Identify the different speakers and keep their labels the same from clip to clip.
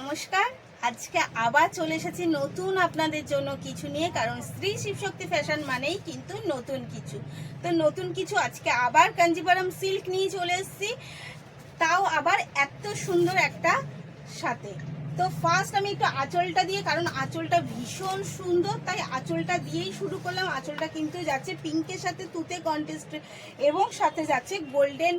Speaker 1: নমস্কার। আজকে আবার চলে এসেছি নতুন আপনাদের জন্য কিছু নিয়ে, কারণ স্ত্রী শিবশক্তি ফ্যাশন মানেই কিন্তু নতুন কিছু। তো নতুন কিছু আজকে আবার কাঞ্জিভারাম সিল্ক নিয়ে চলে এসেছি, তাও আবার এত সুন্দর একটা সাথে। তো ফার্স্ট আমি একটু আঁচলটা দিয়ে, কারণ আঁচলটা ভীষণ সুন্দর, তাই আঁচলটা দিয়েই শুরু করলাম। আঁচলটা কিন্তু যাচ্ছে পিঙ্কের সাথে তুতে কন্ট্রাস্ট এবং সাথে যাচ্ছে গোল্ডেন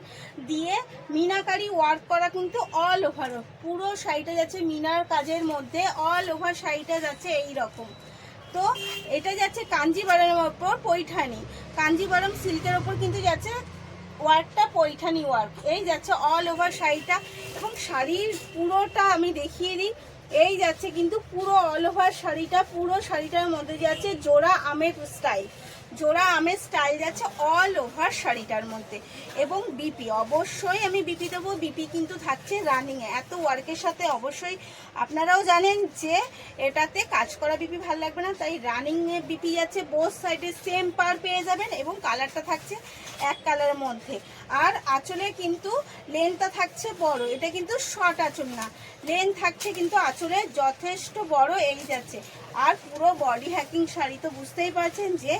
Speaker 1: দিয়ে মিনাকারি ওয়ার্ক করা, কিন্তু অল ওভার পুরো শাড়িটা যাচ্ছে মিনার কাজের মধ্যে, অল ওভার শাড়িটা যাচ্ছে এই রকম। তো এটা যাচ্ছে কাঞ্জিভারামের ওপর পৈঠানি, কাঞ্জিভারাম সিল্কের ওপর কিন্তু যাচ্ছে ওয়ার্কটা পৈঠানি ওয়ার্ক। এই যাচ্ছে অল ওভার শাড়িটা, এবং শাড়ির পুরোটা আমি দেখিয়ে দিই। এই যাচ্ছে কিন্তু পুরো অল ওভার শাড়িটা, পুরো শাড়িটার মধ্যে যাচ্ছে জোড়া আমের স্টাইল, জোড়া আমের স্টাইল যাচ্ছে অল ওভার শাড়িটার মধ্যে। এবং বিপি অবশ্যই আমি বিপি দেবো, বিপি কিন্তু থাকছে রানিংয়ে। এত ওয়ার্কের সাথে অবশ্যই আপনারাও জানেন যে এটাতে কাজ করা বিপি ভালো লাগবে না, তাই রানিংয়ে বিপি যাচ্ছে। বোথ সাইডে সেম পার পেয়ে যাবেন, এবং কালারটা থাকছে এক কালারের মধ্যে। আর আঁচলে কিন্তু লেন্থটা থাকছে বড়, এটা কিন্তু শর্ট আঁচল না, লেন্থ থাকছে কিন্তু আঁচলে যথেষ্ট বড়। এই যাচ্ছে আর পুরো বডি হ্যাকিং শাড়ি, তো বুঝতেই পারছেন যে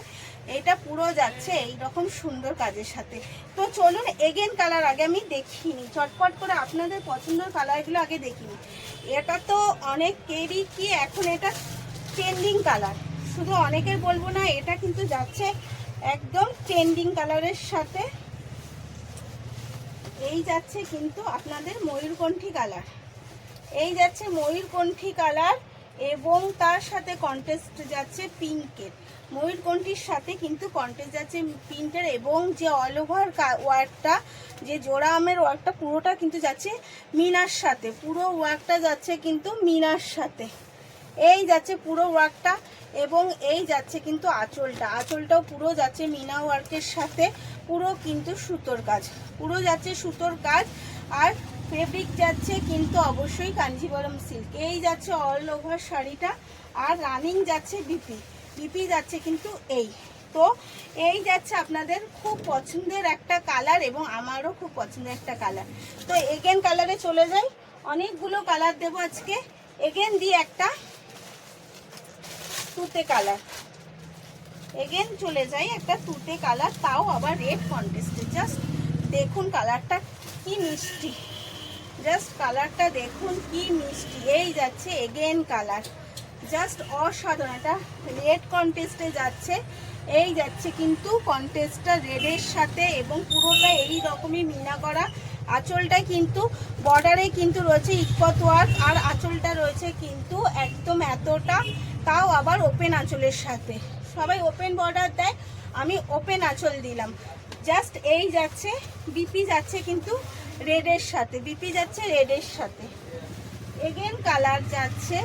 Speaker 1: এটা পুরো যাচ্ছে এই রকম সুন্দর কাজের সাথে। তো চলুন এগেন কালার আগে আমি দেখিনি, চটপট করে আপনাদের পছন্দের কালারগুলো আগে দেখিনি। এটা তো অনেকেরই কি এখন এটা ট্রেন্ডিং কালার, শুধু অনেকের বলবো না, এটা কিন্তু যাচ্ছে একদম ট্রেন্ডিং কালারের সাথে। এই যাচ্ছে কিন্তু আপনাদের ময়ূরকণ্ঠী কালার, এই যাচ্ছে ময়ূরকণ্ঠী কালার, এবং তার সাথে কন্ট্রাস্ট যাচ্ছে পিঙ্কের। ময়ূরকণ্ঠীর সাথে কিন্তু কন্ট্রাস্ট যাচ্ছে পিঙ্কের, এবং যে অল ওভার ওয়ার্কটা, যে জোড়া আমের ওয়ার্কটা পুরোটা কিন্তু যাচ্ছে মিনার সাথে, পুরো ওয়ার্কটা যাচ্ছে কিন্তু মিনার সাথে। এই যাচ্ছে পুরো ওয়ার্কটা, এবং এই যাচ্ছে কিন্তু আঁচলটা, আঁচলটাও পুরো যাচ্ছে মিনা ওয়ার্কের সাথে, পুরো কিন্তু সুতোর কাজ, পুরো যাচ্ছে সুতোর কাজ। আর ফেব্রিক যাচ্ছে কিন্তু অবশ্যই কাঞ্জিভারাম সিল্ক। এই যাচ্ছে অল ওভার শাড়িটা, আর রানিং যাচ্ছে বিপি, বিপি যাচ্ছে কিন্তু এই। তো এই যাচ্ছে আপনাদের খুব পছন্দের একটা কালার, এবং আমারও খুব পছন্দের একটা কালার। তো এগেন কালারে চলে যাই, অনেকগুলো কালার দেবো আজকে। এগেন দিয়ে একটা তুতে কালার, এগেন চলে যাই একটা তুতে কালার, তাও আবার রেড কন্ট্রাস্টে। জাস্ট দেখুন কালারটা কি মিষ্টি, জাস্ট কালারটা দেখুন কি মিষ্টি। এই যাচ্ছে এগেন কালার, জাস্ট অসাধারণ, এটা রেড কন্ট্রাস্টে যাচ্ছে। এই যাচ্ছে কিন্তু কন্ট্রাস্টটা রেডের সাথে, এবং পুরোটা এই রকমই মিনা করা। আঁচলটা কিন্তু বর্ডারে কিন্তু রয়েছে ইকত ওয়ার্ক, আর আঁচলটা রয়েছে কিন্তু একদম এতটা, তাও আবার ওপেন আঁচলের সাথে। সবাই ওপেন বর্ডার দেয়, আমি ওপেন আঁচল দিলাম। জাস্ট এই যাচ্ছে বিপি যাচ্ছে কিন্তু রেডের সাথে, বিপি যাচ্ছে রেডের সাথে। এগেন কালার যাচ্ছে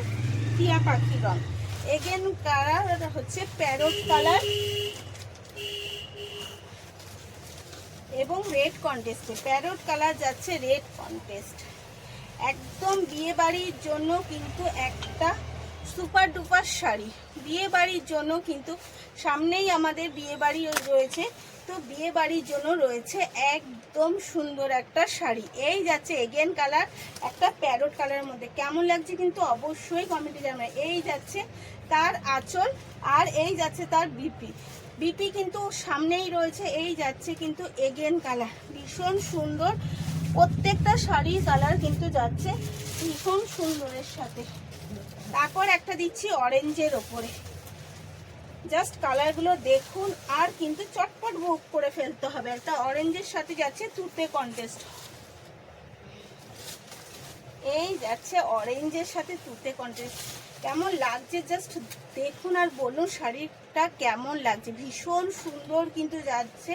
Speaker 1: টিয়া পাখি রং, এগেন কালার হচ্ছে প্যারট কালার, এবং রেড কন্টেস্টে প্যারট কালার যাচ্ছে রেড কন্টেস্ট। একদম বিয়ে বাড়ির জন্য কিন্তু একটা সুপার ডুপার শাড়ি, বিয়ে বাড়ির জন্য কিন্তু সামনেই আমাদের বিয়ে বাড়ি রয়েছে, তো বিয়ে বাড়ির জন্য রয়েছে একদম সুন্দর একটা শাড়ি। এই যাচ্ছে এগেন কালার একটা প্যারট কালারের মধ্যে, কেমন লাগছে কিন্তু অবশ্যই কমেন্টে জানাবেন। এই যাচ্ছে তার আঁচল, আর এই যাচ্ছে তার বিপি, বিপি কিন্তু সামনেই রয়েছে। এই যাচ্ছে কিন্তু এগেন কালার, ভীষণ সুন্দর, প্রত্যেকটা শাড়ির কালার কিন্তু যাচ্ছে ভীষণ সুন্দরের সাথে। তারপর একটা দিচ্ছি অরেঞ্জের ওপরে, জাস্ট কালারগুলো দেখুন, আর কিন্তু চটপট বুক করে ফেলতে হবে। একটা অরেঞ্জের সাথে যাচ্ছে তুতে কন্টেস্ট, এই যাচ্ছে অরেঞ্জের সাথে তুতে কন্টেস্ট। কেমন লাগছে জাস্ট দেখুন আর বলুন শাড়িটা কেমন লাগছে, ভীষণ সুন্দর কিন্তু যাচ্ছে,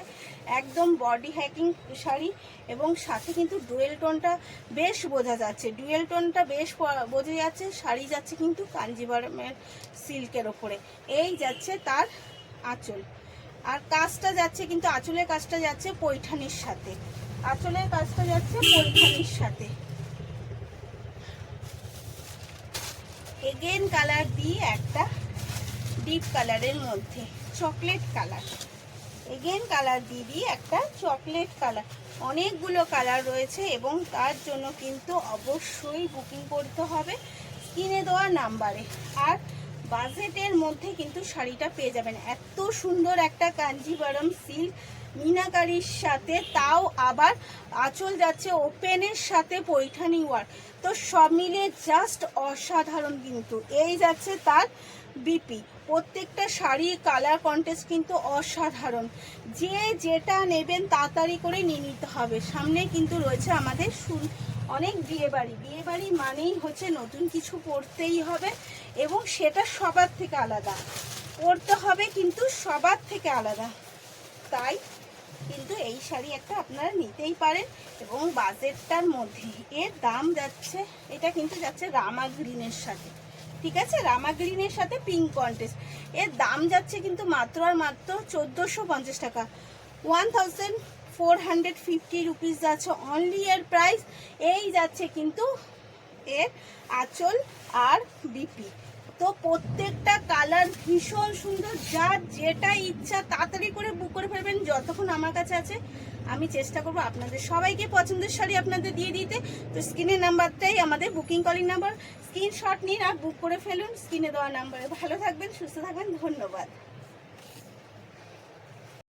Speaker 1: একদম বডি হ্যাকিং শাড়ি। এবং সাথে কিন্তু ডুয়েল টোনটা বেশ বোঝা যাচ্ছে, ডুয়েল টোনটা বেশ বোঝা যাচ্ছে। শাড়ি যাচ্ছে কিন্তু কাঞ্জিভারামের সিল্কের ওপরে। এই যাচ্ছে তার আঁচল, আর কাজটা যাচ্ছে কিন্তু আঁচলের কাজটা যাচ্ছে পৈঠানির সাথে, আঁচলের কাজটা যাচ্ছে পৈঠানির সাথে। এগেন কালার দিয়ে একটা ডিপ কালারের মধ্যে চকলেট কালার, এগেন কালার দিয়ে একটা চকলেট কালার। অনেকগুলো কালার রয়েছে এবং তার জন্য কিন্তু অবশ্যই বুকিং করতে হবে স্ক্রিনে দেওয়া নাম্বারে। আর বাজেটের মধ্যে কিন্তু শাড়িটা পেয়ে যাবেন। এত সুন্দর একটা কাঞ্জিভারম সিল্ক মিনাকারির সাথে, তাও আবার আঁচল যাচ্ছে ওপেনের সাথে পৈঠানি ওয়ার্ক, তো সব মিলিয়ে জাস্ট অসাধারণ। কিন্তু এই যাচ্ছে তার বিপি, প্রত্যেকটা শাড়ি কালার কন্টেস্ট কিন্তু অসাধারণ। যে যেটা নেবেন তাড়াতাড়ি করে নিয়ে নিতে হবে। সামনে কিন্তু রয়েছে আমাদের অনেক বিয়েবাড়ি, বিয়েবাড়ি মানেই হচ্ছে নতুন কিছু পরতেই হবে এবং সেটা সবার থেকে আলাদা পরতে হবে, কিন্তু সবার থেকে আলাদা। তাই কিন্তু এই শাড়ি একটা আপনারা নিতেই পারেন এবং বাজেটটার মধ্যে। এর দাম যাচ্ছে, এটা কিন্তু যাচ্ছে রামা গ্রিনের সাথে, ঠিক আছে, রামা গ্রিনের সাথে পিঙ্ক কন্টেস্ট। এর দাম যাচ্ছে কিন্তু মাত্র আর মাত্র 1450 টাকা, 1450 রুপিস যাচ্ছে অনলি এর প্রাইস। এই যাচ্ছে কিন্তু এর আঁচল আর বিপি। তো প্রত্যেকটা কালার ভীষণ সুন্দর, যার যেটা ইচ্ছা তাড়াতাড়ি করে বুক করে ফেলবেন। যতক্ষণ আমার কাছে আছে আমি চেষ্টা করবো আপনাদের সবাইকে পছন্দের শাড়ি আপনাদের দিয়ে দিতে। তো স্ক্রিনের নাম্বারটাই আমাদের বুকিং কলিং নাম্বার, স্ক্রিনশট নিন আর বুক করে ফেলুন স্ক্রিনে দেওয়া নাম্বারে। ভালো থাকবেন, সুস্থ থাকবেন, ধন্যবাদ।